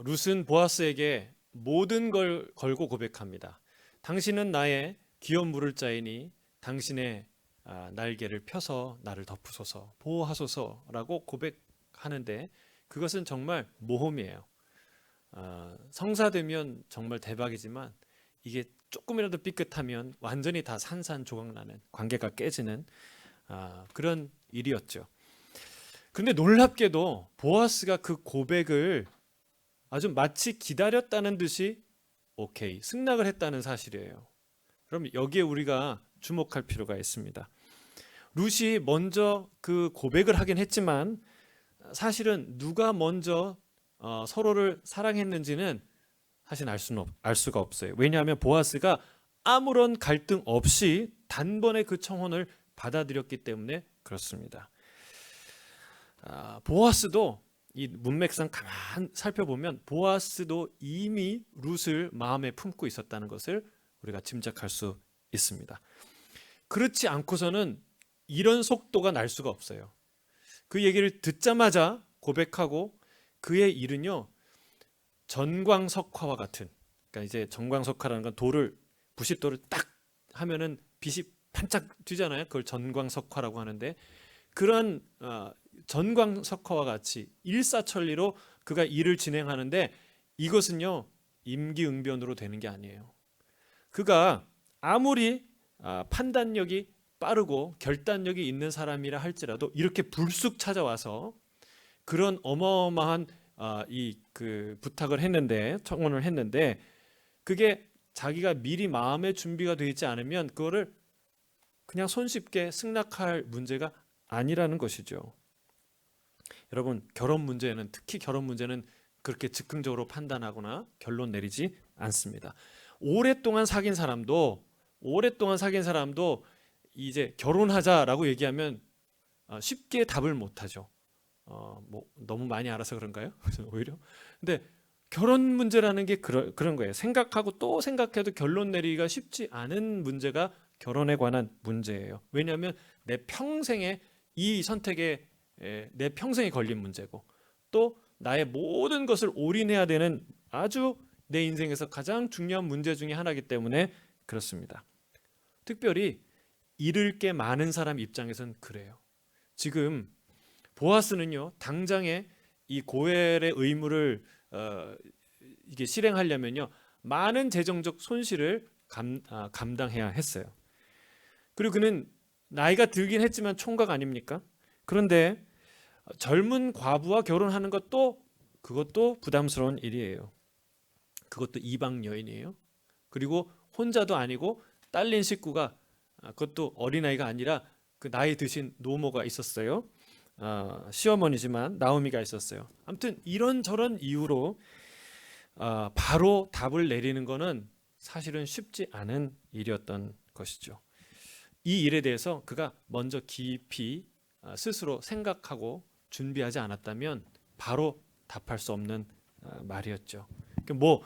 룻은 보아스에게 모든 걸 걸고 고백합니다. 당신은 나의 기업 물을 자이니 당신의 날개를 펴서 나를 덮으소서, 보호하소서라고 고백하는데, 그것은 정말 모험이에요. 성사되면 정말 대박이지만 이게 조금이라도 삐끗하면 완전히 다 산산조각나는, 관계가 깨지는 그런 일이었죠. 그런데 놀랍게도 보아스가 그 고백을 아주 마치 기다렸다는 듯이 오케이, 승낙을 했다는 사실이에요. 그럼 여기에 우리가 주목할 필요가 있습니다. 룻이 먼저 그 고백을 하긴 했지만 사실은 누가 먼저 서로를 사랑했는지는 사실 알 수가 없어요. 왜냐하면 보아스가 아무런 갈등 없이 단번에 그 청혼을 받아들였기 때문에 그렇습니다. 보아스도 이 문맥상 가만 살펴보면 보아스도 이미 룻을 마음에 품고 있었다는 것을 우리가 짐작할 수 있습니다. 그렇지 않고서는 이런 속도가 날 수가 없어요. 그 얘기를 듣자마자 고백하고 그의 일은요, 전광석화와 같은, 그러니까 이제 전광석화라는 건 부싯돌을 딱 하면은 빛이 반짝 튀잖아요. 그걸 전광석화라고 하는데, 그런 전광석화와 같이 일사천리로 그가 일을 진행하는데, 이것은요 임기응변으로 되는 게 아니에요. 그가 아무리 판단력이 빠르고 결단력이 있는 사람이라 할지라도 이렇게 불쑥 찾아와서 그런 어마어마한 그 부탁을 했는데, 청혼을 했는데, 그게 자기가 미리 마음의 준비가 되어 있지 않으면 그거를 그냥 손쉽게 승낙할 문제가 아니라는 것이죠. 여러분, 특히 결혼 문제는 그렇게 즉흥적으로 판단하거나 결론 내리지 않습니다. 오랫동안 사귄 사람도 이제 결혼하자라고 얘기하면 쉽게 답을 못하죠. 뭐 너무 많이 알아서 그런가요? 오히려. 근데 결혼 문제라는 게 그런 거예요. 생각하고 또 생각해도 결론 내리기가 쉽지 않은 문제가 결혼에 관한 문제예요. 왜냐하면 내 평생에 이 선택에 내 평생이 걸린 문제고, 또 나의 모든 것을 올인해야 되는 아주 내 인생에서 가장 중요한 문제 중에 하나이기 때문에 그렇습니다. 특별히 잃을 게 많은 사람 입장에선 그래요. 지금 보아스는요, 당장에 이 고엘의 의무를 이게 실행하려면요, 많은 재정적 손실을 감당해야 했어요. 그리고 그는 나이가 들긴 했지만 총각 아닙니까? 그런데 젊은 과부와 결혼하는 그것도 부담스러운 일이에요. 그것도 이방 여인이에요. 그리고 혼자도 아니고 딸린 식구가, 그것도 어린아이가 아니라 그 나이 드신 노모가 있었어요. 시어머니지만 나오미가 있었어요. 아무튼 이런저런 이유로 바로 답을 내리는 것은 사실은 쉽지 않은 일이었던 것이죠. 이 일에 대해서 그가 먼저 깊이 스스로 생각하고 준비하지 않았다면 바로 답할 수 없는 말이었죠. 뭐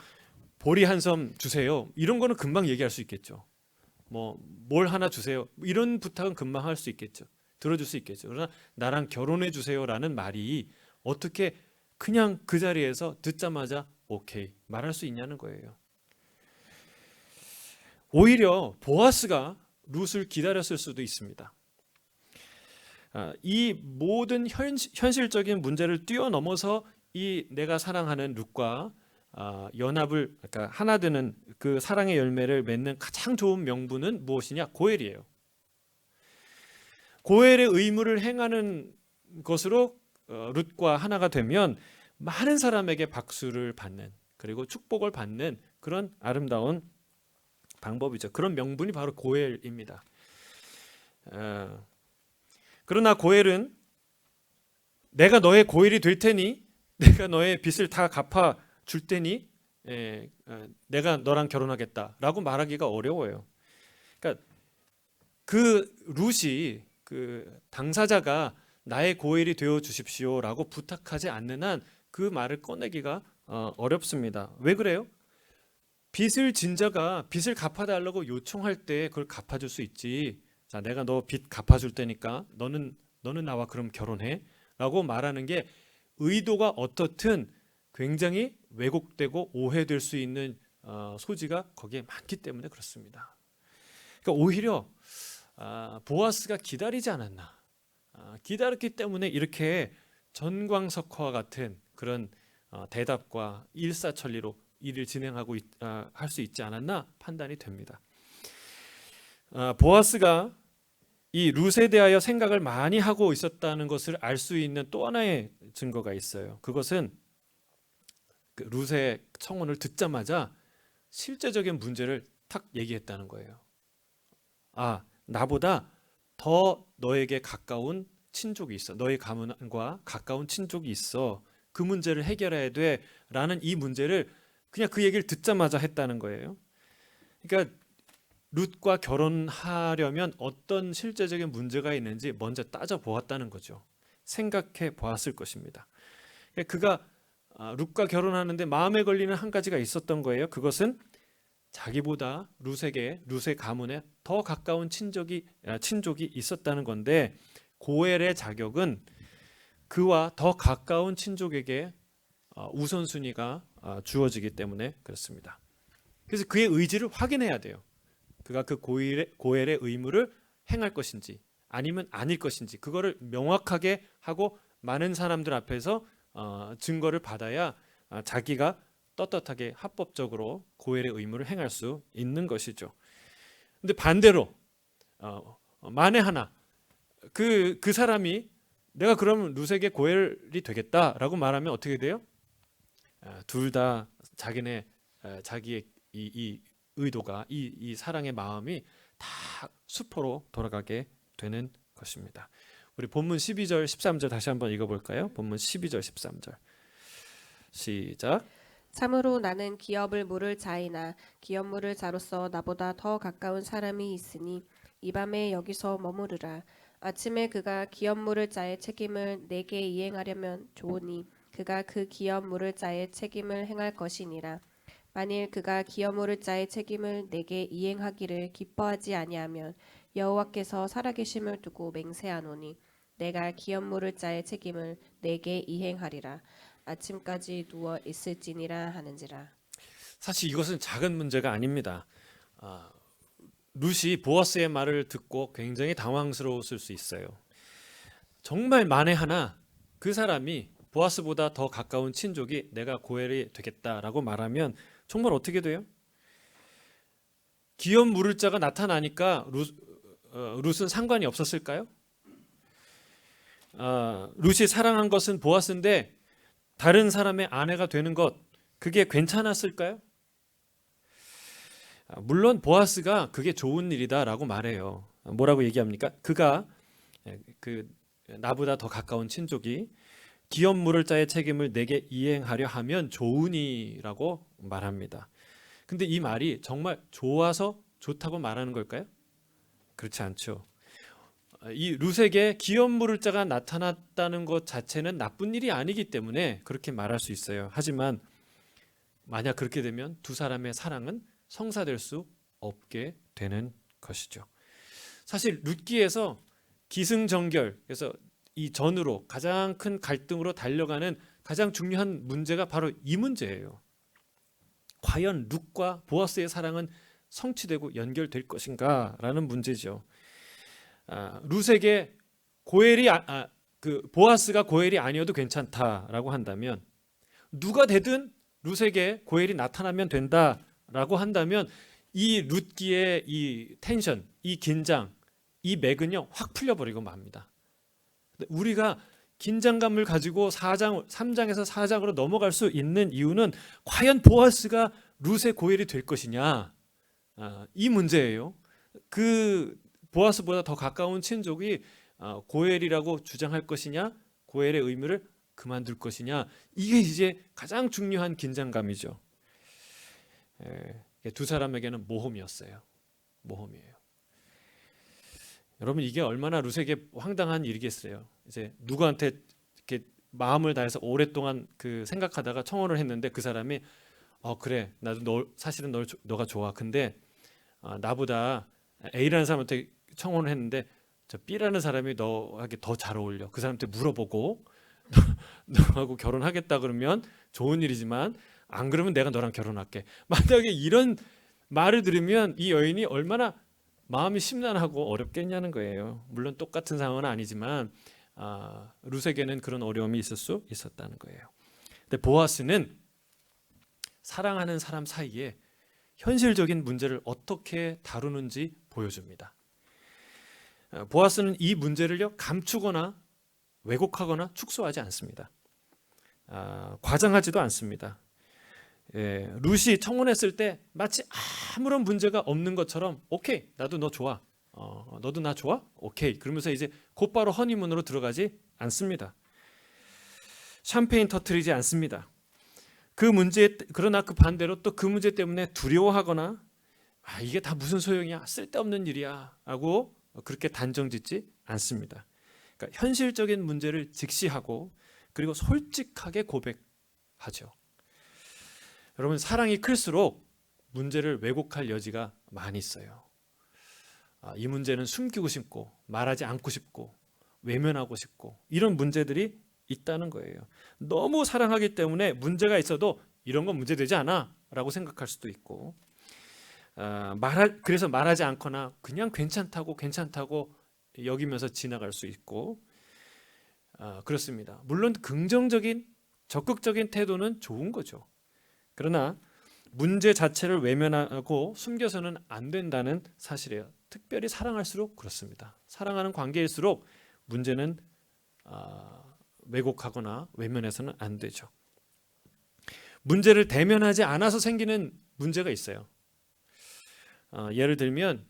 보리 한 섬 주세요, 이런 거는 금방 얘기할 수 있겠죠. 뭐 뭘 하나 주세요, 이런 부탁은 금방 할 수 있겠죠. 들어줄 수 있겠죠. 그러나 나랑 결혼해 주세요라는 말이 어떻게 그냥 그 자리에서 듣자마자 오케이 말할 수 있냐는 거예요. 오히려 보아스가 룻을 기다렸을 수도 있습니다. 이 모든 현실적인 문제를 뛰어넘어서 이 내가 사랑하는 룻과 연합을, 그러니까 하나 되는 그 사랑의 열매를 맺는 가장 좋은 명분은 무엇이냐? 고엘이에요. 고엘의 의무를 행하는 것으로 룻과 하나가 되면 많은 사람에게 박수를 받는, 그리고 축복을 받는 그런 아름다운 방법이죠. 그런 명분이 바로 고엘입니다. 그러나 고엘은 내가 너의 고엘이 될 테니, 내가 너의 빚을 다 갚아 줄 테니 내가 너랑 결혼하겠다라고 말하기가 어려워요. 그러니까 그 룻이, 그 당사자가 나의 고엘이 되어 주십시오라고 부탁하지 않는 한 그 말을 꺼내기가 어렵습니다. 왜 그래요? 빚을 진 자가 빚을 갚아달라고 요청할 때 그걸 갚아줄 수 있지. 자, 내가 너 빚 갚아줄 테니까 너는 나와 그럼 결혼해 라고 말하는 게 의도가 어떻든 굉장히 왜곡되고 오해될 수 있는 소지가 거기에 많기 때문에 그렇습니다. 그러니까 오히려 보아스가 기다리지 않았나, 기다렸기 때문에 이렇게 전광석화와 같은 그런 대답과 일사천리로 일을 진행하고 할 수 있지 않았나 판단이 됩니다. 보아스가 이 룻에 대하여 생각을 많이 하고 있었다는 것을 알 수 있는 또 하나의 증거가 있어요. 그것은 그 룻의 청혼을 듣자마자 실제적인 문제를 탁 얘기했다는 거예요. 나보다 더 너에게 가까운 친족이 있어. 너의 가문과 가까운 친족이 있어. 그 문제를 해결해야 돼. 라는 이 문제를 그냥 그 얘기를 듣자마자 했다는 거예요. 그러니까 룻과 결혼하려면 어떤 실제적인 문제가 있는지 먼저 따져보았다는 거죠. 생각해 보았을 것입니다. 그가 룻과 결혼하는데 마음에 걸리는 한 가지가 있었던 거예요. 그것은 자기보다 룻의 가문에 더 가까운 친족이 있었다는 건데, 고엘의 자격은 그와 더 가까운 친족에게 우선순위가 주어지기 때문에 그렇습니다. 그래서 그의 의지를 확인해야 돼요. 그가 그 고엘의 의무를 행할 것인지 아니면 아닐 것인지, 그거를 명확하게 하고 많은 사람들 앞에서 증거를 받아야 자기가 떳떳하게 합법적으로 고엘의 의무를 행할 수 있는 것이죠. 근데 반대로 만에 하나 그 사람이 내가 그러면 룻에게 고엘이 되겠다라고 말하면 어떻게 돼요? 둘 다 자기의 이 의도가 이 사랑의 마음이 다 수포로 돌아가게 되는 것입니다. 우리 본문 12절 13절 다시 한번 읽어볼까요? 본문 12절 13절 시작. 참으로 나는 기업을 물을 자이나 기업 물을 자로서 나보다 더 가까운 사람이 있으니 이 밤에 여기서 머무르라. 아침에 그가 기업 물을 자의 책임을 내게 이행하려면 좋으니 그가 그 기업 물을 자의 책임을 행할 것이니라. 만일 그가 기업 물을 자의 책임을 내게 이행하기를 기뻐하지 아니하면 여호와께서 살아계심을 두고 맹세하노니 내가 기업 물을 자의 책임을 내게 이행하리라. 아침까지 누워 있을지니라 하는지라. 사실 이것은 작은 문제가 아닙니다. 룻이 보아스의 말을 듣고 굉장히 당황스러웠을 수 있어요. 정말 만에 하나 그 사람이 보아스보다 더 가까운 친족이 내가 고엘이 되겠다라고 말하면 정말 어떻게 돼요? 기업 물을 자가 나타나니까 룻은 상관이 없었을까요? 룻이 사랑한 것은 보아스인데 다른 사람의 아내가 되는 것, 그게 괜찮았을까요? 물론 보아스가 그게 좋은 일이다라고 말해요. 뭐라고 얘기합니까? 그가 나보다 더 가까운 친족이 기업 물을 자의 책임을 내게 이행하려 하면 좋으니라고 말합니다. 근데 이 말이 정말 좋아서 좋다고 말하는 걸까요? 그렇지 않죠. 이 룻에게 기업 물을 자가 나타났다는 것 자체는 나쁜 일이 아니기 때문에 그렇게 말할 수 있어요. 하지만 만약 그렇게 되면 두 사람의 사랑은 성사될 수 없게 되는 것이죠. 사실 룻기에서 기승전결, 그래서 이 전으로 가장 큰 갈등으로 달려가는 가장 중요한 문제가 바로 이 문제예요. 과연 룻과 보아스의 사랑은 성취되고 연결될 것인가 라는 문제죠. 룻에게 보아스가 고엘이 아니어도 괜찮다라고 한다면, 누가 되든 룻에게 고엘이 나타나면 된다라고 한다면, 이 룻기의 이 텐션, 이 긴장, 이 맥은요 확 풀려버리고 맙니다. 우리가 긴장감을 가지고 3장에서 4장으로 넘어갈 수 있는 이유는 과연 보아스가 룻의 고엘이 될 것이냐, 이 문제예요. 그 보아스보다 더 가까운 친족이 고엘이라고 주장할 것이냐, 고엘의 의무를 그만둘 것이냐, 이게 이제 가장 중요한 긴장감이죠. 두 사람에게는 모험이었어요. 모험이에요. 여러분, 이게 얼마나 룻에게 황당한 일이겠어요. 이제 누구한테 이렇게 마음을 다해서 오랫동안 생각하다가 청혼을 했는데 그 사람이 그래, 나도 사실은 너가 좋아. 근데 나보다 A라는 사람한테 청혼을 했는데 저 B라는 사람이 너에게 더 잘 어울려. 그 사람한테 물어보고 너하고 결혼하겠다 그러면 좋은 일이지만 안 그러면 내가 너랑 결혼할게. 만약에 이런 말을 들으면 이 여인이 얼마나 마음이 심란하고 어렵겠냐는 거예요. 물론 똑같은 상황은 아니지만 룻에게는 그런 어려움이 있을 수 있었다는 거예요. 근데 보아스는 사랑하는 사람 사이에 현실적인 문제를 어떻게 다루는지 보여줍니다. 보아스는 이 문제를요 감추거나 왜곡하거나 축소하지 않습니다. 과장하지도 않습니다. 룻이 청혼했을 때 마치 아무런 문제가 없는 것처럼 오케이 나도 너 좋아, 너도 나 좋아, 오케이 그러면서 이제 곧바로 허니문으로 들어가지 않습니다. 샴페인 터뜨리지 않습니다. 그러나 그 반대로 또 그 문제 때문에 두려워하거나 이게 다 무슨 소용이야, 쓸데없는 일이야 하고 그렇게 단정짓지 않습니다. 그러니까 현실적인 문제를 직시하고 그리고 솔직하게 고백하죠. 여러분 사랑이 클수록 문제를 왜곡할 여지가 많이 있어요. 이 문제는 숨기고 싶고 말하지 않고 싶고 외면하고 싶고 이런 문제들이 있다는 거예요. 너무 사랑하기 때문에 문제가 있어도 이런 건 문제되지 않아 라고 생각할 수도 있고 그래서 말하지 않거나 그냥 괜찮다고 여기면서 지나갈 수 있고 그렇습니다. 물론 긍정적인 적극적인 태도는 좋은 거죠. 그러나 문제 자체를 외면하고 숨겨서는 안 된다는 사실이에요. 특별히 사랑할수록 그렇습니다. 사랑하는 관계일수록 문제는 왜곡하거나 외면해서는 안 되죠. 문제를 대면하지 않아서 생기는 문제가 있어요. 예를 들면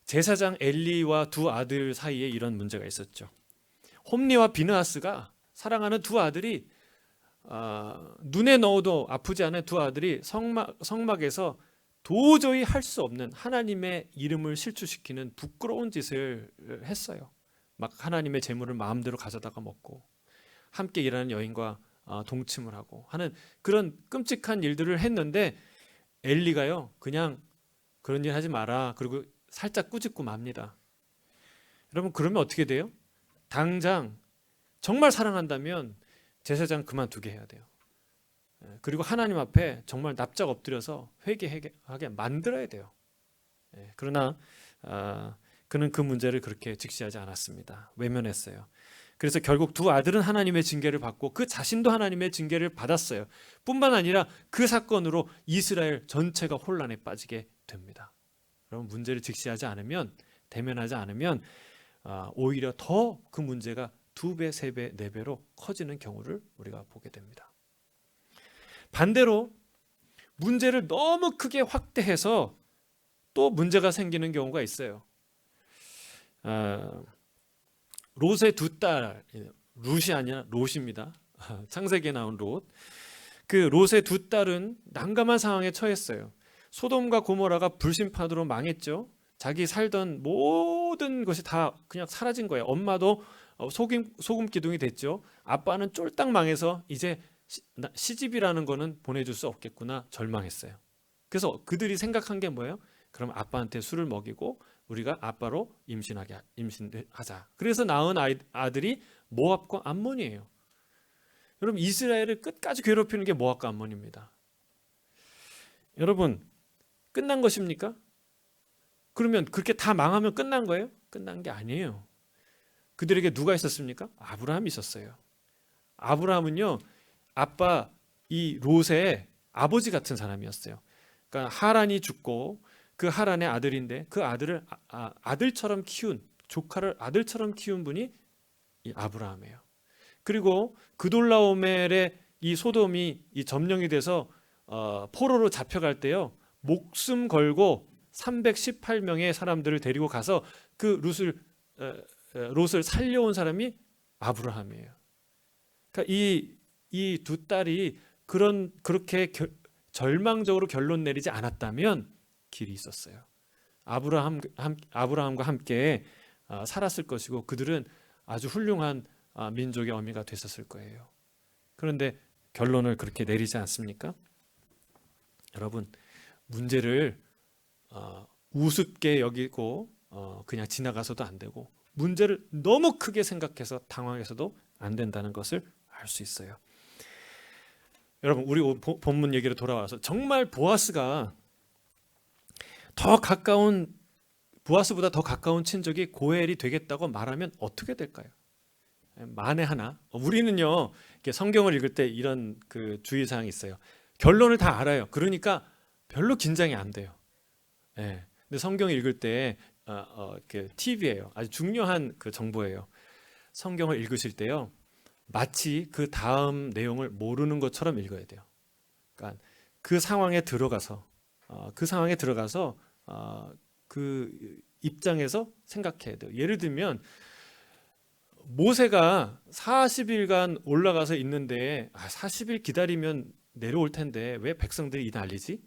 제사장 엘리와 두 아들 사이에 이런 문제가 있었죠. 홈리와 비느하스가 사랑하는 두 아들이 눈에 넣어도 아프지 않은 두 아들이 성막에서 도저히 할 수 없는 하나님의 이름을 실추시키는 부끄러운 짓을 했어요. 막 하나님의 재물을 마음대로 가져다가 먹고 함께 일하는 여인과 동침을 하고 하는 그런 끔찍한 일들을 했는데 엘리가요 그냥 그런 일 하지 마라 그리고 살짝 꾸짖고 맙니다. 여러분 그러면 어떻게 돼요? 당장 정말 사랑한다면 제사장 그만두게 해야 돼요. 그리고 하나님 앞에 정말 납작 엎드려서 회개하게 만들어야 돼요. 그러나 그는 그 문제를 그렇게 직시하지 않았습니다. 외면했어요. 그래서 결국 두 아들은 하나님의 징계를 받고 그 자신도 하나님의 징계를 받았어요. 뿐만 아니라 그 사건으로 이스라엘 전체가 혼란에 빠지게 됩니다. 여러분 문제를 직시하지 않으면 대면하지 않으면 오히려 더 그 문제가 2배, 3배, 4배로 커지는 경우를 우리가 보게 됩니다. 반대로 문제를 너무 크게 확대해서 또 문제가 생기는 경우가 있어요. 롯의 두 딸, 룻이 아니라 롯입니다. 창세기에 나온 롯. 그 롯의 두 딸은 난감한 상황에 처했어요. 소돔과 고모라가 불심판으로 망했죠. 자기 살던 모든 것이 다 그냥 사라진 거예요. 엄마도 소금 기둥이 됐죠. 아빠는 쫄딱 망해서 이제 시집이라는 거는 보내줄 수 없겠구나 절망했어요. 그래서 그들이 생각한 게 뭐예요? 그럼 아빠한테 술을 먹이고 우리가 아빠로 임신하자. 그래서 낳은 아들이 모압과 암몬이에요. 여러분 이스라엘을 끝까지 괴롭히는 게 모압과 암몬입니다. 여러분 끝난 것입니까? 그러면 그렇게 다 망하면 끝난 거예요? 끝난 게 아니에요. 그들에게 누가 있었습니까? 아브라함이 있었어요. 아브라함은요 아빠 이 롯의 아버지 같은 사람이었어요. 그러니까 하란이 죽고 그 하란의 아들인데 그 아들을 아들처럼 키운 조카를 아들처럼 키운 분이 이 아브라함이에요. 그리고 그돌라오멜의 이 소돔이 이 점령이 돼서 포로로 잡혀갈 때요 목숨 걸고 318명의 사람들을 데리고 가서 그 롯을 살려온 사람이 아브라함이에요. 그러니까 이 두 딸이 그렇게 절망적으로 결론 내리지 않았다면 길이 있었어요. 아브라함과 함께 살았을 것이고 그들은 아주 훌륭한 민족의 어미가 됐었을 거예요. 그런데 결론을 그렇게 내리지 않습니까? 여러분 문제를 우습게 여기고 그냥 지나가서도 안 되고 문제를 너무 크게 생각해서 당황해서도 안 된다는 것을 알 수 있어요. 여러분 우리 본문 얘기로 돌아와서 정말 보아스가 더 가까운 보아스보다 더 가까운 친족이 고엘이 되겠다고 말하면 어떻게 될까요? 만에 하나. 우리는요 이렇게 성경을 읽을 때 이런 그 주의사항이 있어요. 결론을 다 알아요. 그러니까 별로 긴장이 안 돼요. 예. 근데 성경 읽을 때 팁이에요. 아주 중요한 그 정보예요. 성경을 읽으실 때요 마치 그 다음 내용을 모르는 것처럼 읽어야 돼요. 그러니까 그 상황에 들어가서 그 입장에서 생각해야 돼요. 예를 들면 모세가 40일간 올라가서 있는데 40일 기다리면 내려올 텐데 왜 백성들이 이 난리지?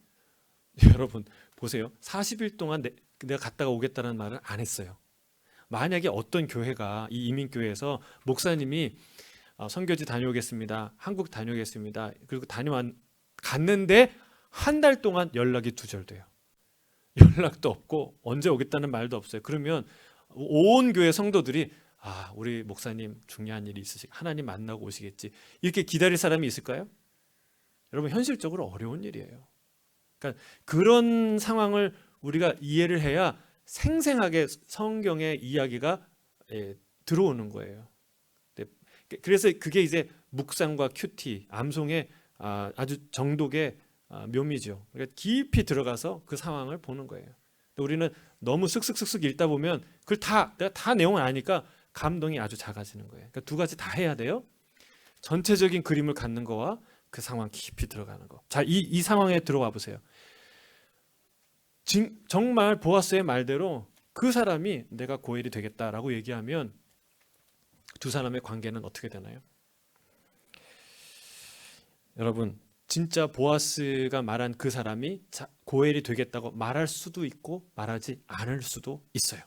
여러분 보세요. 40일 동안 내가 갔다가 오겠다는 말을 안 했어요. 만약에 어떤 교회가 이 이민교회에서 목사님이 선교지 다녀오겠습니다. 한국 다녀오겠습니다. 그리고 갔는데 한 달 동안 연락이 두절돼요. 연락도 없고 언제 오겠다는 말도 없어요. 그러면 온 교회 성도들이 우리 목사님 중요한 일이 있으시고 하나님 만나고 오시겠지 이렇게 기다릴 사람이 있을까요? 여러분 현실적으로 어려운 일이에요. 그러니까 그런 상황을 우리가 이해를 해야 생생하게 성경의 이야기가 들어오는 거예요. 그래서 그게 이제 묵상과 큐티, 암송의 아주 정독의 묘미죠. 그러니까 깊이 들어가서 그 상황을 보는 거예요. 우리는 너무 쓱쓱쓱쓱 읽다 보면 그걸 내가 다 내용을 아니까 감동이 아주 작아지는 거예요. 그러니까 두 가지 다 해야 돼요. 전체적인 그림을 갖는 거와 그 상황 깊이 들어가는 거. 자, 이 상황에 들어와 보세요. 정말 보아스의 말대로 그 사람이 내가 고엘이 되겠다라고 얘기하면 두 사람의 관계는 어떻게 되나요? 여러분 진짜 보아스가 말한 그 사람이 고엘이 되겠다고 말할 수도 있고 말하지 않을 수도 있어요.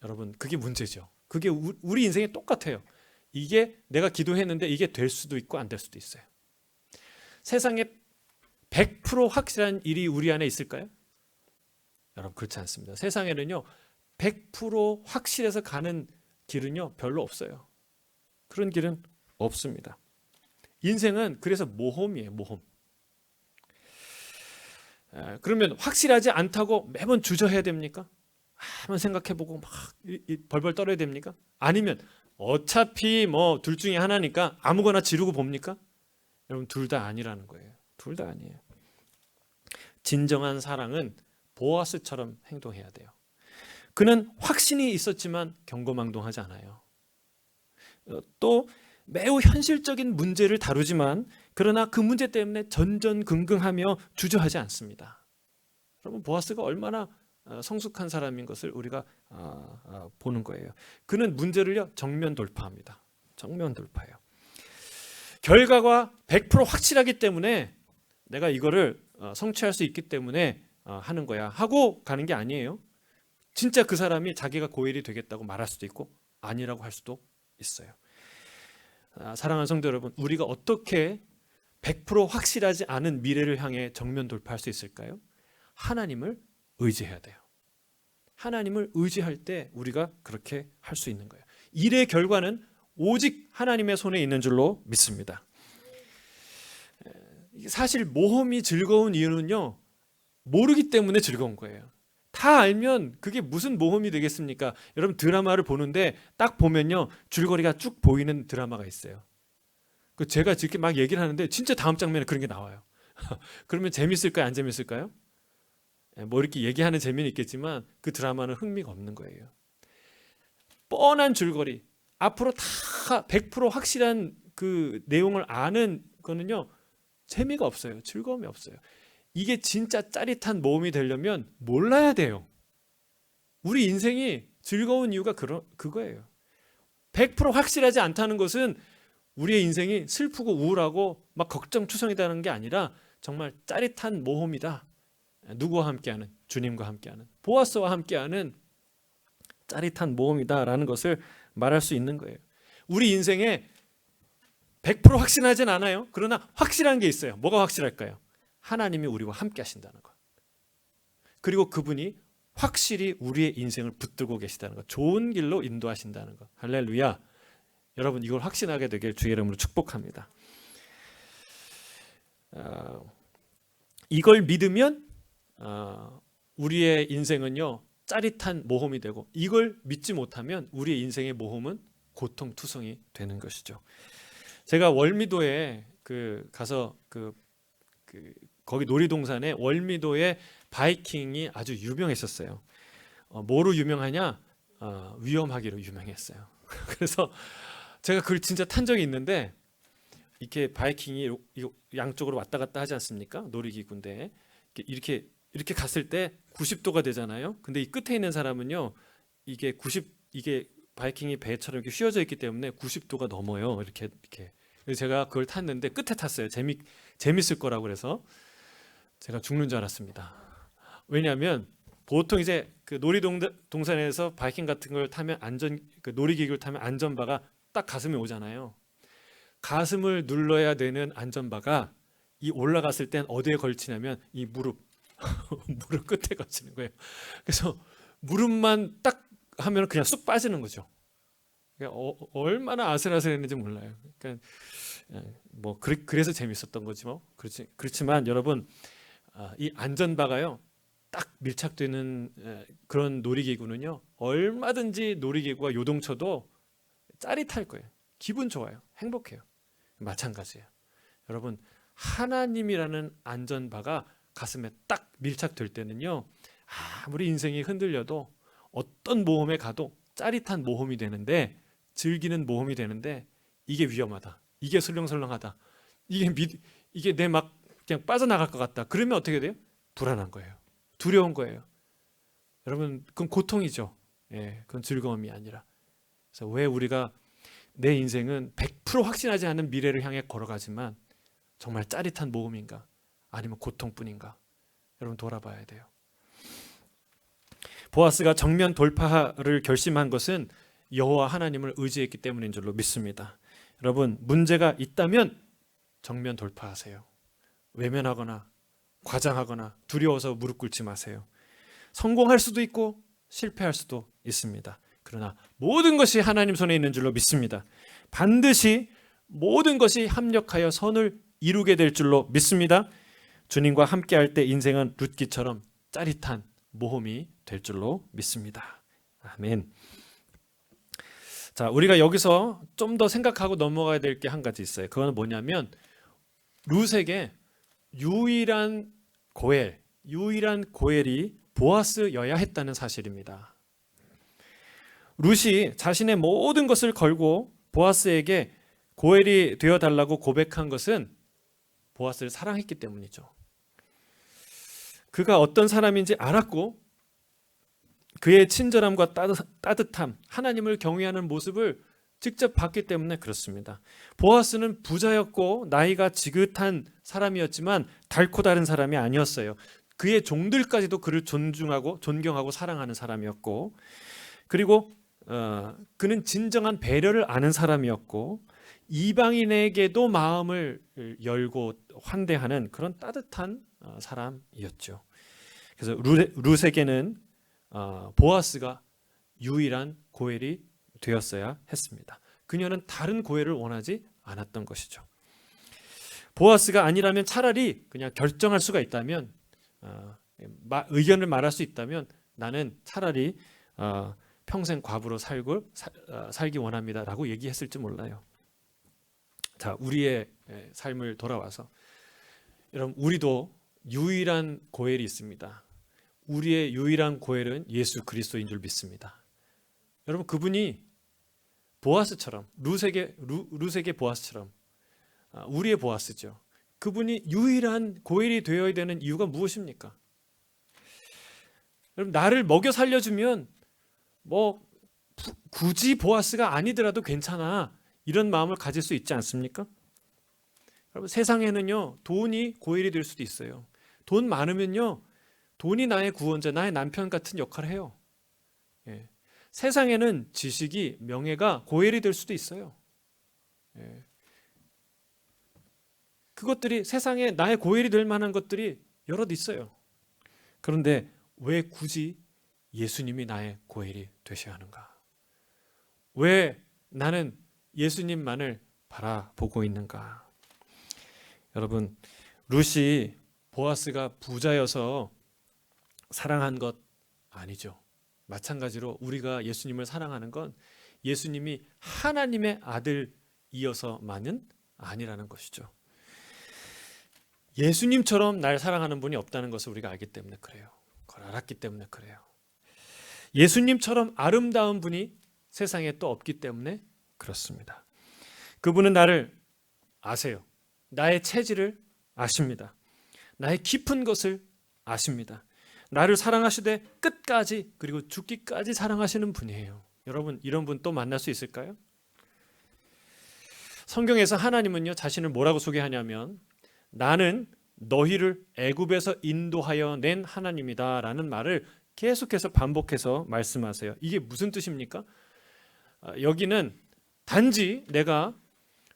여러분 그게 문제죠. 그게 우리 인생에 똑같아요. 이게 내가 기도했는데 이게 될 수도 있고 안 될 수도 있어요. 세상에 100% 확실한 일이 우리 안에 있을까요? 여러분 그렇지 않습니다. 세상에는요 100% 확실해서 가는 길은요 별로 없어요. 그런 길은 없습니다. 인생은 그래서 모험이에요. 모험. 그러면 확실하지 않다고 매번 주저해야 됩니까? 한번 생각해보고 막 벌벌 떨어야 됩니까? 아니면 어차피 뭐 둘 중에 하나니까 아무거나 지르고 봅니까? 여러분 둘 다 아니라는 거예요. 둘 다 아니에요. 진정한 사랑은 보아스처럼 행동해야 돼요. 그는 확신이 있었지만 경거망동하지 않아요. 또 매우 현실적인 문제를 다루지만 그러나 그 문제 때문에 전전긍긍하며 주저하지 않습니다. 여러분 보아스가 얼마나 성숙한 사람인 것을 우리가 보는 거예요. 그는 문제를요 정면 돌파합니다. 정면 돌파해요. 결과가 100% 확실하기 때문에 내가 이거를 성취할 수 있기 때문에 하는 거야 하고 가는 게 아니에요. 진짜 그 사람이 자기가 고엘이 되겠다고 말할 수도 있고 아니라고 할 수도 있어요. 사랑하는 성도 여러분, 우리가 어떻게 100% 확실하지 않은 미래를 향해 정면 돌파할 수 있을까요? 하나님을 의지해야 돼요. 하나님을 의지할 때 우리가 그렇게 할 수 있는 거예요. 일의 결과는 오직 하나님의 손에 있는 줄로 믿습니다. 사실 모험이 즐거운 이유는요 모르기 때문에 즐거운 거예요. 다 알면 그게 무슨 모험이 되겠습니까? 여러분 드라마를 보는데 딱 보면요 줄거리가 쭉 보이는 드라마가 있어요. 제가 이렇게 막 얘기를 하는데 진짜 다음 장면에 그런 게 나와요. 그러면 재밌을까요? 안 재밌을까요? 뭐 이렇게 얘기하는 재미는 있겠지만 그 드라마는 흥미가 없는 거예요. 뻔한 줄거리, 앞으로 다 100% 확실한 그 내용을 아는 거는요 재미가 없어요. 즐거움이 없어요. 이게 진짜 짜릿한 모험이 되려면 몰라야 돼요. 우리 인생이 즐거운 이유가 그거예요. 100% 확실하지 않다는 것은 우리의 인생이 슬프고 우울하고 막 걱정투성이라는 게 아니라 정말 짜릿한 모험이다. 누구와 함께하는? 주님과 함께하는, 보아스와 함께하는 짜릿한 모험이다라는 것을 말할 수 있는 거예요. 우리 인생에 100% 확신하진 않아요. 그러나 확실한 게 있어요. 뭐가 확실할까요? 하나님이 우리와 함께 하신다는 것. 그리고 그분이 확실히 우리의 인생을 붙들고 계시다는 것. 좋은 길로 인도하신다는 것. 할렐루야. 여러분 이걸 확신하게 되길 주의 이름으로 축복합니다. 이걸 믿으면 우리의 인생은요 짜릿한 모험이 되고, 이걸 믿지 못하면 우리의 인생의 모험은 고통투성이 되는 것이죠. 제가 월미도에 가서 거기 놀이동산에 월미도에 바이킹이 아주 유명했었어요. 뭐로 유명하냐? 위험하기로 유명했어요. 그래서 제가 그걸 진짜 탄 적이 있는데, 이렇게 바이킹이 양쪽으로 왔다 갔다 하지 않습니까? 놀이기구인데 이렇게 갔을 때 90도가 되잖아요. 근데 이 끝에 있는 사람은요, 이게 바이킹이 배처럼 이렇게 휘어져 있기 때문에 90도가 넘어요. 이렇게. 그래서 제가 그걸 탔는데 끝에 탔어요. 재밌을 거라고 그래서 제가 죽는 줄 알았습니다. 왜냐하면 보통 이제 그 놀이동산에서 바이킹 같은 걸 타면 놀이기구를 타면 안전바가 딱 가슴에 오잖아요. 가슴을 눌러야 되는 안전바가 이 올라갔을 땐 어디에 걸치냐면 이 무릎 끝에 걸치는 거예요. 그래서 무릎만 딱 하면 그냥 쑥 빠지는 거죠. 그러니까 얼마나 아슬아슬했는지 몰라요. 그러니까 뭐 그래서 재밌었던 거지 뭐. 그렇지만 여러분, 이 안전바가요 딱 밀착되는 그런 놀이기구는요 얼마든지 놀이기구가 요동쳐도 짜릿할 거예요. 기분 좋아요. 행복해요. 마찬가지예요. 여러분, 하나님이라는 안전바가 가슴에 딱 밀착될 때는요, 아무리 인생이 흔들려도 어떤 모험에 가도 짜릿한 모험이 되는데, 즐기는 모험이 되는데, 이게 위험하다, 이게 설렁설렁하다, 이게 내 막 그냥 빠져나갈 것 같다, 그러면 어떻게 돼요? 불안한 거예요. 두려운 거예요. 여러분, 그건 고통이죠. 그건 즐거움이 아니라. 그래서 왜 우리가 내 인생은 100% 확신하지 않은 미래를 향해 걸어가지만 정말 짜릿한 모험인가, 아니면 고통뿐인가? 여러분, 돌아봐야 돼요. 보아스가 정면 돌파를 결심한 것은 여호와 하나님을 의지했기 때문인 줄로 믿습니다. 여러분, 문제가 있다면 정면 돌파하세요. 외면하거나 과장하거나 두려워서 무릎 꿇지 마세요. 성공할 수도 있고 실패할 수도 있습니다. 그러나 모든 것이 하나님 손에 있는 줄로 믿습니다. 반드시 모든 것이 합력하여 선을 이루게 될 줄로 믿습니다. 주님과 함께할 때 인생은 룻기처럼 짜릿한 모험이 될 줄로 믿습니다. 아멘. 자, 우리가 여기서 좀 더 생각하고 넘어가야 될 게 한 가지 있어요. 그건 뭐냐면, 룻에게 유일한 고엘이 보아스여야 했다는 사실입니다. 룻이 자신의 모든 것을 걸고 보아스에게 고엘이 되어달라고 고백한 것은 보아스를 사랑했기 때문이죠. 그가 어떤 사람인지 알았고, 그의 친절함과 따뜻함, 하나님을 경외하는 모습을 직접 봤기 때문에 그렇습니다. 보아스는 부자였고 나이가 지긋한 사람이었지만 달코 다른 사람이 아니었어요. 그의 종들까지도 그를 존경하고 사랑하는 사람이었고, 그리고 그는 진정한 배려를 아는 사람이었고, 이방인에게도 마음을 열고 환대하는 그런 따뜻한 사람이었죠. 그래서 룻에게는 보아스가 유일한 고엘이 되었어야 했습니다. 그녀는 다른 고엘을 원하지 않았던 것이죠. 보아스가 아니라면 차라리 그냥 결정할 수가 있다면, 의견을 말할 수 있다면, 나는 차라리 평생 과부로 살기 원합니다라고 얘기했을지 몰라요. 자, 우리의 삶을 돌아와서, 여러분, 우리도 유일한 고엘이 있습니다. 우리의 유일한 고엘은 예수 그리스도인 줄 믿습니다. 여러분, 그분이 보아스처럼, 룻에게 보아스처럼 우리의 보아스죠. 그분이 유일한 고엘이 되어야 되는 이유가 무엇입니까? 여러분, 나를 먹여 살려주면 뭐 굳이 보아스가 아니더라도 괜찮아, 이런 마음을 가질 수 있지 않습니까? 여러분, 세상에는요 돈이 고엘이 될 수도 있어요. 돈 많으면요 돈이 나의 구원자, 나의 남편 같은 역할을 해요. 세상에는 지식이, 명예가 고엘이 될 수도 있어요. 그것들이 세상에 나의 고엘이 될 만한 것들이 여럿 있어요. 그런데 왜 굳이 예수님이 나의 고엘이 되셔야 하는가? 왜 나는 예수님만을 바라보고 있는가? 여러분, 룻이 보아스가 부자여서 사랑한 것 아니죠. 마찬가지로 우리가 예수님을 사랑하는 건 예수님이 하나님의 아들이어서만은 아니라는 것이죠. 예수님처럼 날 사랑하는 분이 없다는 것을 우리가 알기 때문에 그래요. 그걸 알았기 때문에 그래요. 예수님처럼 아름다운 분이 세상에 또 없기 때문에 그렇습니다. 그분은 나를 아세요. 나의 체질을 아십니다. 나의 깊은 것을 아십니다. 나를 사랑하시되 끝까지 그리고 죽기까지 사랑하시는 분이에요. 여러분 이런 분 또 만날 수 있을까요? 성경에서 하나님은요 자신을 뭐라고 소개하냐면 나는 너희를 애굽에서 인도하여 낸 하나님이다라는 말을 계속해서 반복해서 말씀하세요. 이게 무슨 뜻입니까? 여기는 단지 내가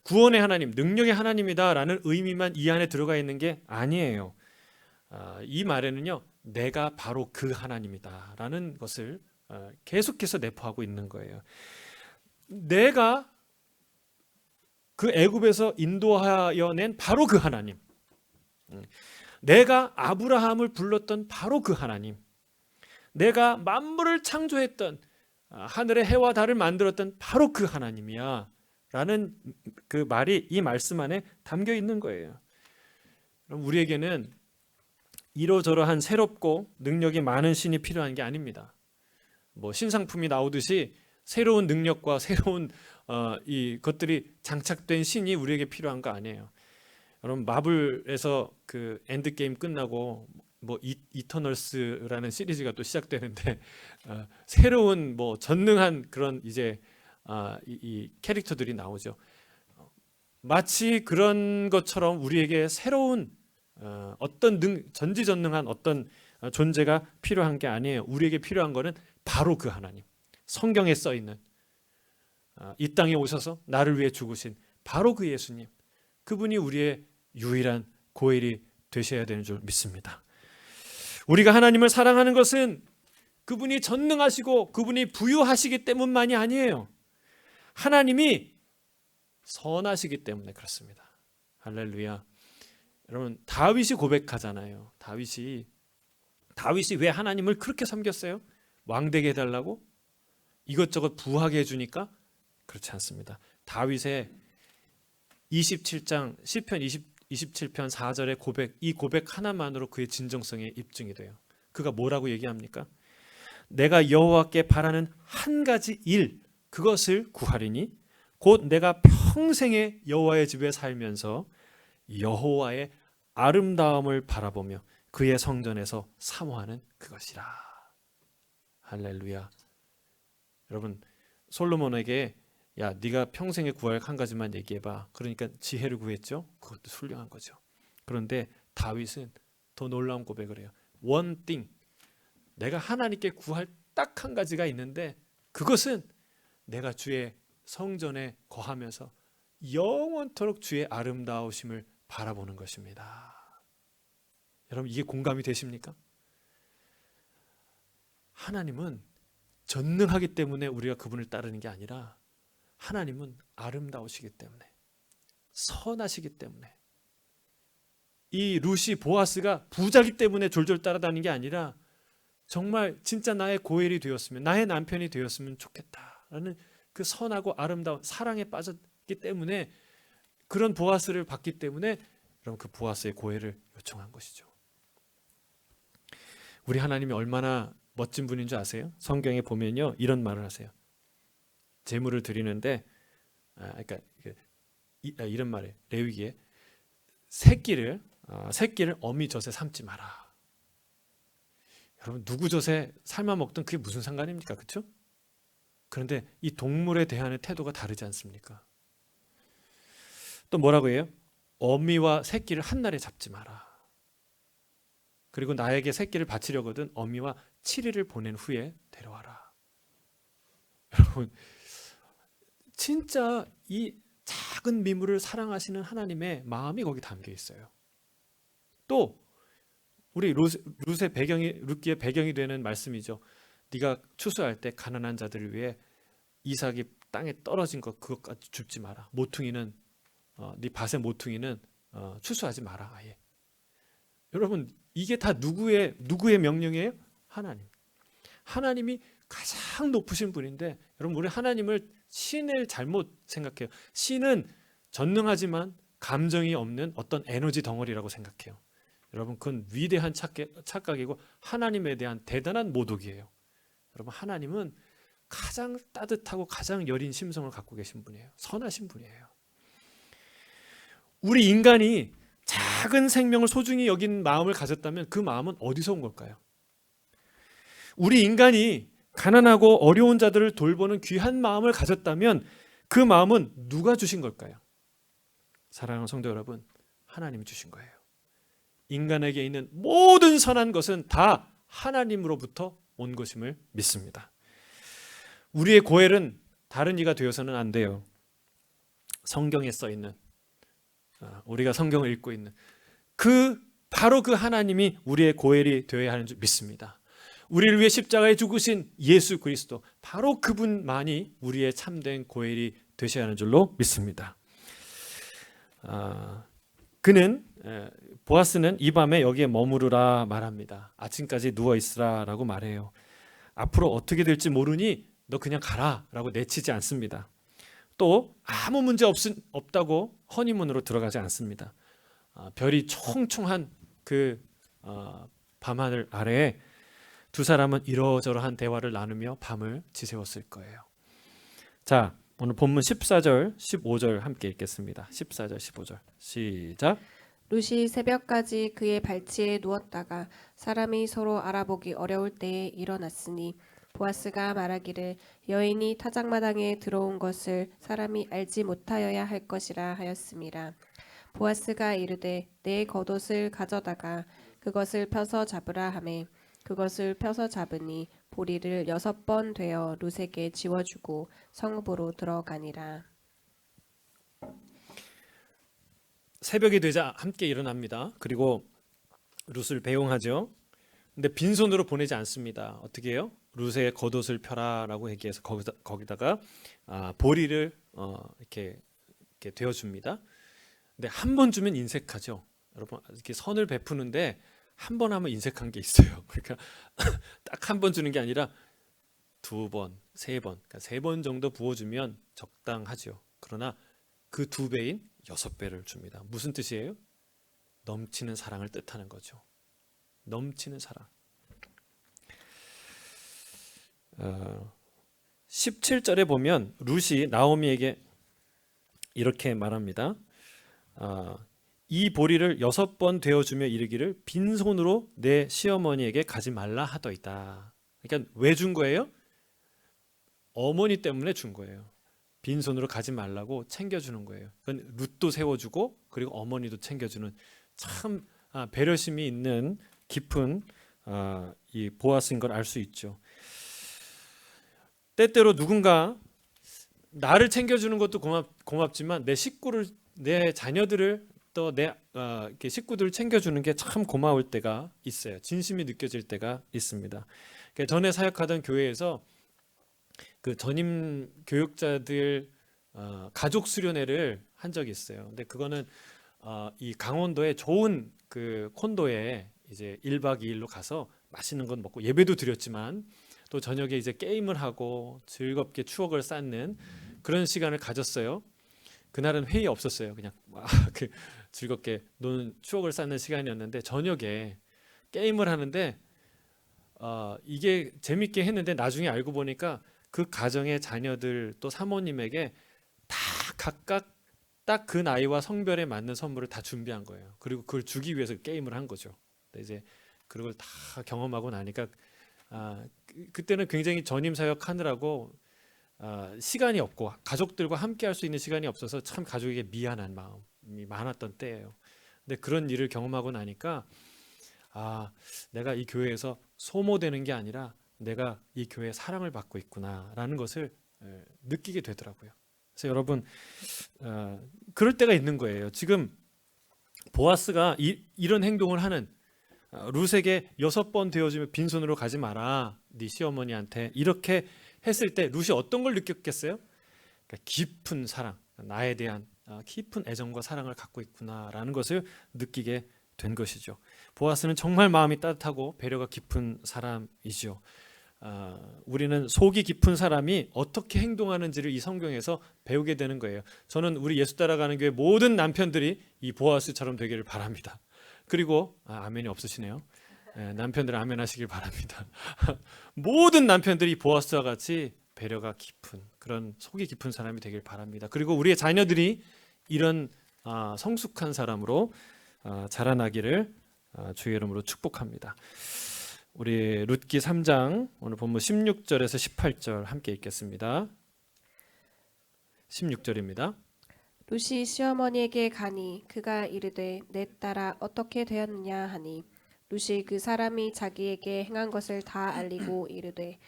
구원의 하나님, 능력의 하나님이다라는 의미만 이 안에 들어가 있는 게 아니에요. 이 말에는요 내가 바로 그 하나님이다라는 것을 계속해서 내포하고 있는 거예요. 내가 그 애굽에서 인도하여 낸 바로 그 하나님, 내가 아브라함을 불렀던 바로 그 하나님, 내가 만물을 창조했던 하늘의 해와 달을 만들었던 바로 그 하나님이야 라는 그 말이 이 말씀 안에 담겨 있는 거예요. 그럼 우리에게는 이러저러한 새롭고 능력이 많은 신이 필요한 게 아닙니다. 뭐 신상품이 나오듯이 새로운 능력과 새로운 이 것들이 장착된 신이 우리에게 필요한 거 아니에요. 여러분 마블에서 그 엔드게임 끝나고 뭐 이터널스라는 시리즈가 또 시작되는데 새로운 뭐 전능한 그런 이제 이 캐릭터들이 나오죠. 마치 그런 것처럼 우리에게 새로운 어떤 전지전능한 어떤 존재가 필요한 게 아니에요. 우리에게 필요한 거는 바로 그 하나님, 성경에 써 있는 이 땅에 오셔서 나를 위해 죽으신 바로 그 예수님, 그분이 우리의 유일한 고엘이 되셔야 되는 줄 믿습니다. 우리가 하나님을 사랑하는 것은 그분이 전능하시고 그분이 부유하시기 때문만이 아니에요. 하나님이 선하시기 때문에 그렇습니다. 할렐루야. 여러분 다윗이 고백하잖아요. 다윗이 왜 하나님을 그렇게 섬겼어요? 왕되게 해달라고? 이것저것 부하게 해주니까? 그렇지 않습니다. 다윗의 27장 시편 27편 4절의 고백, 이 고백 하나만으로 그의 진정성에 입증이 돼요. 그가 뭐라고 얘기합니까? 내가 여호와께 바라는 한 가지 일, 그것을 구하리니 곧 내가 평생에 여호와의 집에 살면서 여호와의 아름다움을 바라보며 그의 성전에서 사모하는 그것이라. 할렐루야. 여러분 솔로몬에게 야 네가 평생에 구할 한 가지만 얘기해봐. 그러니까 지혜를 구했죠. 그것도 훌륭한 거죠. 그런데 다윗은 더 놀라운 고백을 해요. One thing, 내가 하나님께 구할 딱 한 가지가 있는데 그것은 내가 주의 성전에 거하면서 영원토록 주의 아름다우심을 바라보는 것입니다. 여러분 이게 공감이 되십니까? 하나님은 전능하기 때문에 우리가 그분을 따르는 게 아니라 하나님은 아름다우시기 때문에, 선하시기 때문에, 이 룻이 보아스가 부자기 때문에 졸졸 따라다니는 게 아니라 정말 진짜 나의 고엘이 되었으면, 나의 남편이 되었으면 좋겠다라는 그 선하고 아름다운 사랑에 빠졌기 때문에, 그런 보아스를 받기 때문에 여러분 그 보아스의 고엘을 요청한 것이죠. 우리 하나님이 얼마나 멋진 분인 줄 아세요? 성경에 보면요 이런 말을 하세요. 제물을 드리는데 그러니까 이런 말이에요. 레위기에 새끼를 어미 젖에 삶지 마라. 여러분 누구 젖에 삶아 먹든 그게 무슨 상관입니까? 그렇죠? 그런데 이 동물에 대한 태도가 다르지 않습니까? 또 뭐라고 해요? 어미와 새끼를 한 날에 잡지 마라. 그리고 나에게 새끼를 바치려거든 어미와 7일을 보낸 후에 데려와라. 여러분 진짜 이 작은 미물을 사랑하시는 하나님의 마음이 거기 담겨 있어요. 또 우리 룻의 룻기의 배경이 되는 말씀이죠. 네가 추수할 때 가난한 자들을 위해 이삭이 땅에 떨어진 것 그것까지 줍지 마라. 모퉁이는 네 밭의 모퉁이는 추수하지 마라. 아예 여러분 이게 다 누구의 명령이에요? 하나님. 하나님이 가장 높으신 분인데 여러분 우리 하나님을 신을 잘못 생각해요. 신은 전능하지만 감정이 없는 어떤 에너지 덩어리라고 생각해요. 여러분 그건 위대한 착각이고 하나님에 대한 대단한 모독이에요. 여러분 하나님은 가장 따뜻하고 가장 여린 심성을 갖고 계신 분이에요. 선하신 분이에요. 우리 인간이 작은 생명을 소중히 여긴 마음을 가졌다면 그 마음은 어디서 온 걸까요? 우리 인간이 가난하고 어려운 자들을 돌보는 귀한 마음을 가졌다면 그 마음은 누가 주신 걸까요? 사랑하는 성도 여러분, 하나님이 주신 거예요. 인간에게 있는 모든 선한 것은 다 하나님으로부터 온 것임을 믿습니다. 우리의 고엘은 다른 이가 되어서는 안 돼요. 성경에 써 있는, 우리가 성경을 읽고 있는 바로 그 하나님이 우리의 고엘이 되어야 하는 줄 믿습니다. 우리를 위해 십자가에 죽으신 예수 그리스도, 바로 그분만이 우리의 참된 고엘이 되셔야 하는 줄로 믿습니다. 보아스는 이 밤에 여기에 머무르라 말합니다. 아침까지 누워 있으라라고 말해요. 앞으로 어떻게 될지 모르니 너 그냥 가라 라고 내치지 않습니다. 또 아무 문제 없다고 허니문으로 들어가지 않습니다. 별이 총총한 그 밤하늘 아래에 두 사람은 이러저러한 대화를 나누며 밤을 지새웠을 거예요. 자, 오늘 본문 14절, 15절 함께 읽겠습니다. 14절, 15절 시작. 룻이 새벽까지 그의 발치에 누웠다가 사람이 서로 알아보기 어려울 때에 일어났으니 보아스가 말하기를 여인이 타작마당에 들어온 것을 사람이 알지 못하여야 할 것이라 하였음이라. 보아스가 이르되 내 겉옷을 가져다가 그것을 펴서 잡으라 하매 그것을 펴서 잡으니 보리를 6번 되어 룻에게 지워주고 성읍으로 들어가니라. 새벽이 되자 함께 일어납니다. 그리고 룻을 배웅하죠. 근데 빈손으로 보내지 않습니다. 어떻게 해요? 룻의 겉옷을 펴라라고 얘기해서 거기다가 보리를 이렇게 되어줍니다. 근데 한 번 주면 인색하죠. 여러분 이렇게 선을 베푸는데 한 번 하면 인색한 게 있어요. 그러니까 딱 한 번 주는 게 아니라 2번, 3번, 그러니까 3번 정도 부어주면 적당하죠. 그러나 그 2배인 6배를 줍니다. 무슨 뜻이에요? 넘치는 사랑을 뜻하는 거죠. 넘치는 사랑. 17절에 보면 룻이 나오미에게 이렇게 말합니다. 이 보리를 6번 되어주며 이르기를 빈손으로 내 시어머니에게 가지 말라 하더이다. 그러니까 왜 준 거예요? 어머니 때문에 준 거예요. 빈손으로 가지 말라고 챙겨주는 거예요. 그건 룻도 세워주고 그리고 어머니도 챙겨주는 참 배려심이 있는 깊은 이 보아스인 걸 알 수 있죠. 때때로 누군가 나를 챙겨주는 것도 고맙지만 내 식구를, 내 자녀들을 또 내 식구들을 챙겨주는 게 참 고마울 때가 있어요. 진심이 느껴질 때가 있습니다. 전에 사역하던 교회에서 그 전임 교육자들 가족 수련회를 한 적이 있어요. 근데 그거는 이 강원도의 좋은 그 콘도에 이제 1박 2일로 가서 맛있는 건 먹고 예배도 드렸지만 또 저녁에 이제 게임을 하고 즐겁게 추억을 쌓는 그런 시간을 가졌어요. 그날은 회의 없었어요. 그냥 즐겁게 노는 추억을 쌓는 시간이었는데 저녁에 게임을 하는데 이게 재밌게 했는데 나중에 알고 보니까 그 가정의 자녀들 또 사모님에게 다 각각 딱 그 나이와 성별에 맞는 선물을 다 준비한 거예요. 그리고 그걸 주기 위해서 게임을 한 거죠. 근데 이제 그걸 다 경험하고 나니까 그때는 굉장히 전임 사역하느라고 시간이 없고 가족들과 함께 할 수 있는 시간이 없어서 참 가족에게 미안한 마음이 많았던 때예요. 근데 그런 일을 경험하고 나니까 내가 이 교회에서 소모되는 게 아니라 내가 이 교회의 사랑을 받고 있구나라는 것을 느끼게 되더라고요. 그래서 여러분 그럴 때가 있는 거예요. 지금 보아스가 이런 행동을 하는 룻에게 6번 되어주면 빈손으로 가지 마라 네 시어머니한테 이렇게 했을 때 룻이 어떤 걸 느꼈겠어요? 그러니까 깊은 사랑, 나에 대한 깊은 애정과 사랑을 갖고 있구나라는 것을 느끼게 된 것이죠. 보아스는 정말 마음이 따뜻하고 배려가 깊은 사람이죠. 우리는 속이 깊은 사람이 어떻게 행동하는지를 이 성경에서 배우게 되는 거예요. 저는 우리 예수 따라가는 교회 모든 남편들이 이 보아스처럼 되기를 바랍니다. 그리고 아멘이 없으시네요. 남편들 아멘 하시길 바랍니다. 모든 남편들이 보아스와 같이 배려가 깊은 그런 속이 깊은 사람이 되길 바랍니다. 그리고 우리의 자녀들이 이런 성숙한 사람으로 자라나기를 주의 이름으로 축복합니다. 우리 룻기 3장 오늘 본문 16절에서 18절 함께 읽겠습니다. 16절입니다. 룻이 시어머니에게 가니 그가 이르되 내 딸아 어떻게 되었느냐 하니 룻이 그 사람이 자기에게 행한 것을 다 알리고 이르되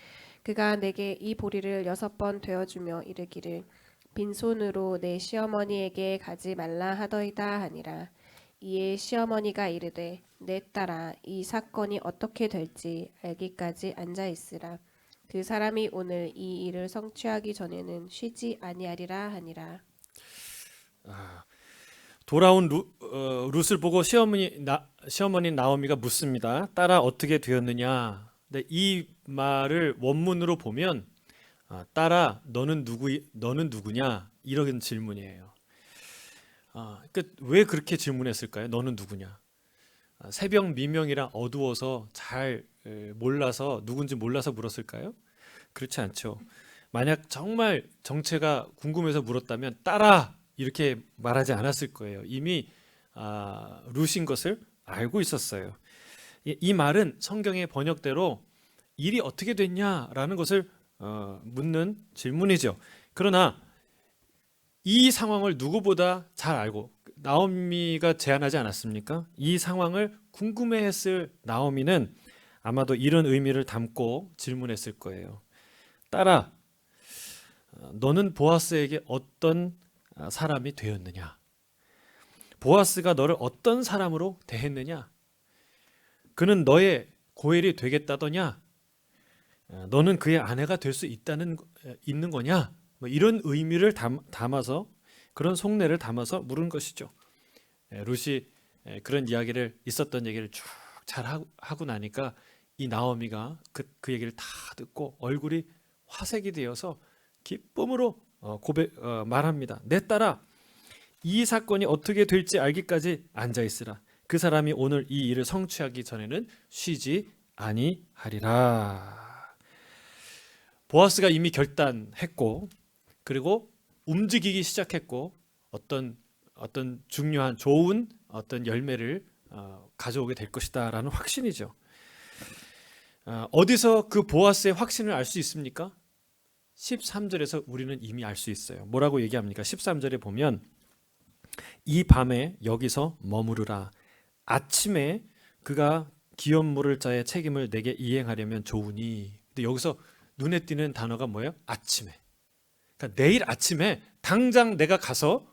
그가 내게 이 보리를 6번 되어주며 이르기를 빈손으로 내 시어머니에게 가지 말라 하더이다 하니라. 이에 시어머니가 이르되 내 딸아 이 사건이 어떻게 될지 알기까지 앉아 있으라. 그 사람이 오늘 이 일을 성취하기 전에는 쉬지 아니하리라 하니라. 돌아온 룻을 보고 시어머니 나오미가 묻습니다. 딸아 어떻게 되었느냐? 근데 이 말을 원문으로 보면 딸아 너는 누구냐? 이런 질문이에요. 그러니까 왜 그렇게 질문했을까요? 너는 누구냐? 새벽 미명이라 어두워서 잘 몰라서 누군지 몰라서 물었을까요? 그렇지 않죠. 만약 정말 정체가 궁금해서 물었다면 딸아 이렇게 말하지 않았을 거예요. 이미 룻인 것을 알고 있었어요. 이 말은 성경의 번역대로 일이 어떻게 됐냐라는 것을 묻는 질문이죠. 그러나 이 상황을 누구보다 잘 알고 나오미가 제안하지 않았습니까? 이 상황을 궁금해했을 나오미는 아마도 이런 의미를 담고 질문했을 거예요. 딸아, 너는 보아스에게 어떤 사람이 되었느냐? 보아스가 너를 어떤 사람으로 대했느냐? 그는 너의 고엘이 되겠다더냐? 너는 그의 아내가 될 수 있는 거냐? 뭐 이런 의미를 담아서 그런 속내를 담아서 물은 것이죠. 룻이 그런 이야기를 있었던 얘기를 쭉 잘 하고 나니까 이 나오미가 그 얘기를 다 듣고 얼굴이 화색이 되어서 기쁨으로 말합니다. 내 딸아, 이 사건이 어떻게 될지 알기까지 앉아 있으라. 그 사람이 오늘 이 일을 성취하기 전에는 쉬지 아니하리라. 보아스가 이미 결단했고 그리고 움직이기 시작했고 어떤 중요한 좋은 어떤 열매를 가져오게 될 것이다라는 확신이죠. 어디서 그 보아스의 확신을 알 수 있습니까? 13절에서 우리는 이미 알 수 있어요. 뭐라고 얘기합니까? 13절에 보면 이 밤에 여기서 머무르라. 아침에 그가 기업 물을 자의 책임을 내게 이행하려면 좋으니. 근데 여기서 눈에 띄는 단어가 뭐예요? 아침에. 그러니까 내일 아침에 당장 내가 가서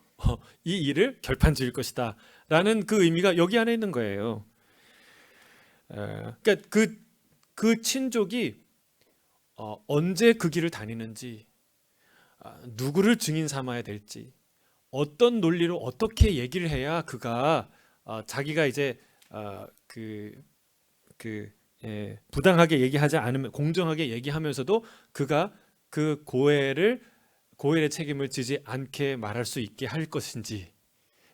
이 일을 결판지을 것이다 라는 그 의미가 여기 안에 있는 거예요. 그러니까 그 친족이 언제 그 길을 다니는지, 누구를 증인 삼아야 될지, 어떤 논리로 어떻게 얘기를 해야 그가 자기가 이제 부당하게 얘기하지 않으면 공정하게 얘기하면서도 그가 그 고엘의 책임을 지지 않게 말할 수 있게 할 것인지,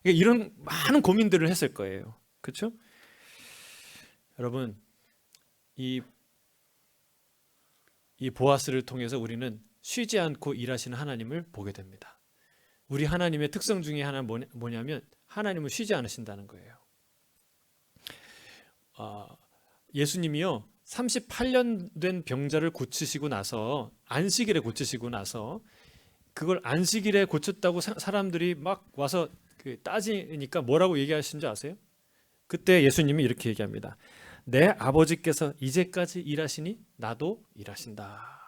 그러니까 이런 많은 고민들을 했을 거예요. 그렇죠? 여러분, 이 보아스를 통해서 우리는 쉬지 않고 일하시는 하나님을 보게 됩니다. 우리 하나님의 특성 중에 하나는 뭐냐면 하나님은 쉬지 않으신다는 거예요. 예수님이요 38년 된 병자를 고치시고 나서 안식일에 고치시고 나서 그걸 안식일에 고쳤다고 사람들이 막 와서 따지니까 뭐라고 얘기하신 줄 아세요? 그때 예수님이 이렇게 얘기합니다. 내 아버지께서 이제까지 일하시니 나도 일하신다.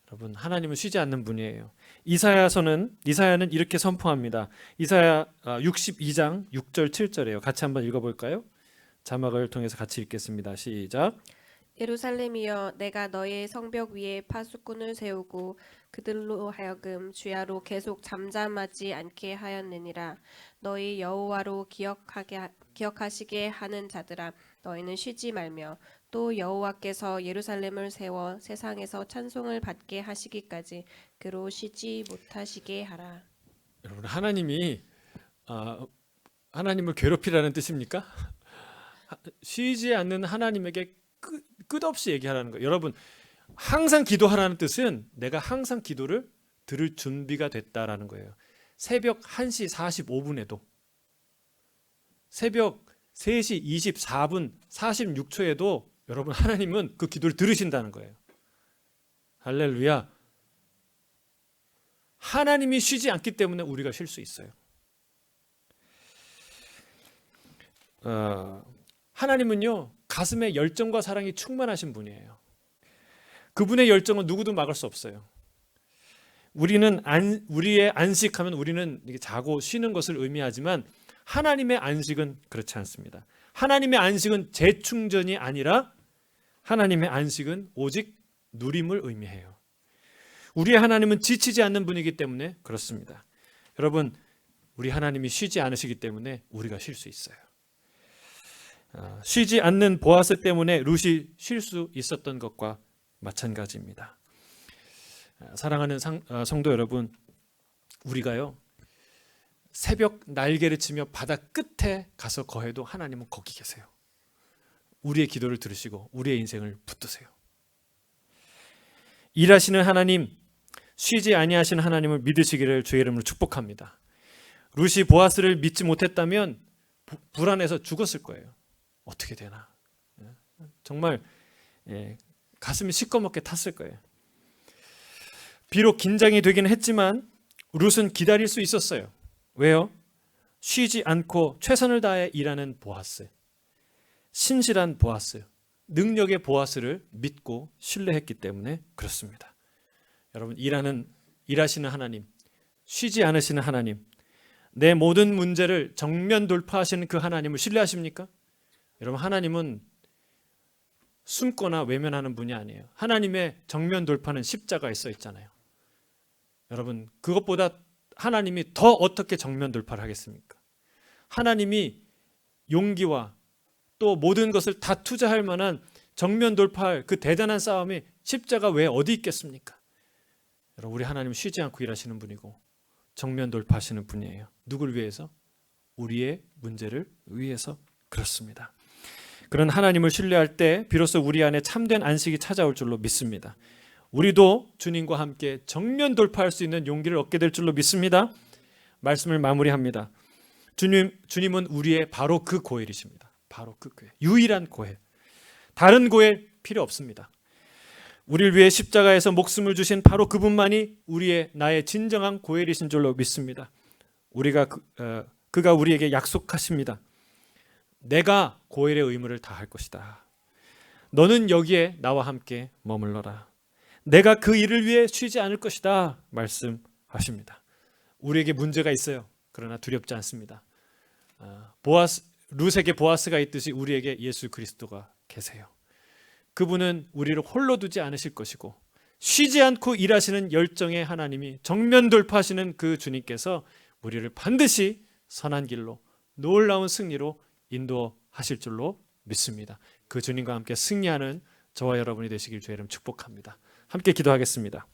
여러분, 하나님은 쉬지 않는 분이에요. 이사야는 이렇게 선포합니다. 이사야 62장 6절 7절이에요. 같이 한번 읽어볼까요? 자막을 통해서 같이 읽겠습니다. 시작. 예루살렘이여 내가 너의 성벽 위에 파수꾼을 세우고 그들로 하여금 주야로 계속 잠잠하지 않게 하였느니라. 너희 여호와로 기억하시게 하는 자들아 너희는 쉬지 말며 또 여호와께서 예루살렘을 세워 세상에서 찬송을 받게 하시기까지 그로 쉬지 못하시게 하라. 여러분, 하나님이 하나님을 괴롭히라는 뜻입니까? 쉬지 않는 하나님에게 끝없이 얘기하라는 거예요. 여러분, 항상 기도하라는 뜻은 내가 항상 기도를 들을 준비가 됐다라는 거예요. 새벽 1시 45분에도 새벽 3시 24분 46초에도 여러분, 하나님은 그 기도를 들으신다는 거예요. 할렐루야. 하나님이 쉬지 않기 때문에 우리가 쉴 수 있어요. 하나님은요, 가슴에 열정과 사랑이 충만하신 분이에요. 그분의 열정은 누구도 막을 수 없어요. 우리의 안식하면 우리는 자고 쉬는 것을 의미하지만 하나님의 안식은 그렇지 않습니다. 하나님의 안식은 재충전이 아니라 하나님의 안식은 오직 누림을 의미해요. 우리의 하나님은 지치지 않는 분이기 때문에 그렇습니다. 여러분, 우리 하나님이 쉬지 않으시기 때문에 우리가 쉴 수 있어요. 쉬지 않는 보아스 때문에 룻이 쉴 수 있었던 것과 마찬가지입니다. 사랑하는 성도 여러분, 우리가요 새벽 날개를 치며 바다 끝에 가서 거해도 하나님은 거기 계세요. 우리의 기도를 들으시고 우리의 인생을 붙드세요. 일하시는 하나님, 쉬지 아니하시는 하나님을 믿으시기를 주의 이름으로 축복합니다. 룻이 보아스를 믿지 못했다면 불안해서 죽었을 거예요. 어떻게 되나, 정말 가슴이 시꺼멓게 탔을 거예요. 비록 긴장이 되긴 했지만 룻은 기다릴 수 있었어요. 왜요? 쉬지 않고 최선을 다해 일하는 보아스, 신실한 보아스, 능력의 보아스를 믿고 신뢰했기 때문에 그렇습니다. 여러분, 일하시는 하나님, 쉬지 않으시는 하나님, 내 모든 문제를 정면 돌파하시는 그 하나님을 신뢰하십니까? 여러분, 하나님은 숨거나 외면하는 분이 아니에요. 하나님의 정면 돌파는 십자가에 써 있잖아요. 여러분, 그것보다 하나님이 더 어떻게 정면 돌파를 하겠습니까? 하나님이 용기와 또 모든 것을 다 투자할 만한 정면 돌파할 그 대단한 싸움이 십자가 외에 어디 있겠습니까? 여러분, 우리 하나님 쉬지 않고 일하시는 분이고 정면 돌파하시는 분이에요. 누굴 위해서? 우리의 문제를 위해서. 그렇습니다. 그런 하나님을 신뢰할 때 비로소 우리 안에 참된 안식이 찾아올 줄로 믿습니다. 우리도 주님과 함께 정면 돌파할 수 있는 용기를 얻게 될 줄로 믿습니다. 말씀을 마무리합니다. 주님은 우리의 바로 그 고엘이십니다. 바로 그 고엘, 유일한 고엘. 다른 고엘 필요 없습니다. 우리를 위해 십자가에서 목숨을 주신 바로 그분만이 나의 진정한 고엘이신 줄로 믿습니다. 그가 우리에게 약속하십니다. 내가 고엘의 의무를 다할 것이다. 너는 여기에 나와 함께 머물러라. 내가 그 일을 위해 쉬지 않을 것이다 말씀하십니다. 우리에게 문제가 있어요. 그러나 두렵지 않습니다. 룻에게 보아스가 있듯이 우리에게 예수 그리스도가 계세요. 그분은 우리를 홀로 두지 않으실 것이고 쉬지 않고 일하시는 열정의 하나님이 정면 돌파하시는 그 주님께서 우리를 반드시 선한 길로 놀라운 승리로 인도하실 줄로 믿습니다. 그 주님과 함께 승리하는 저와 여러분이 되시길 주의 이름 축복합니다. 함께 기도하겠습니다.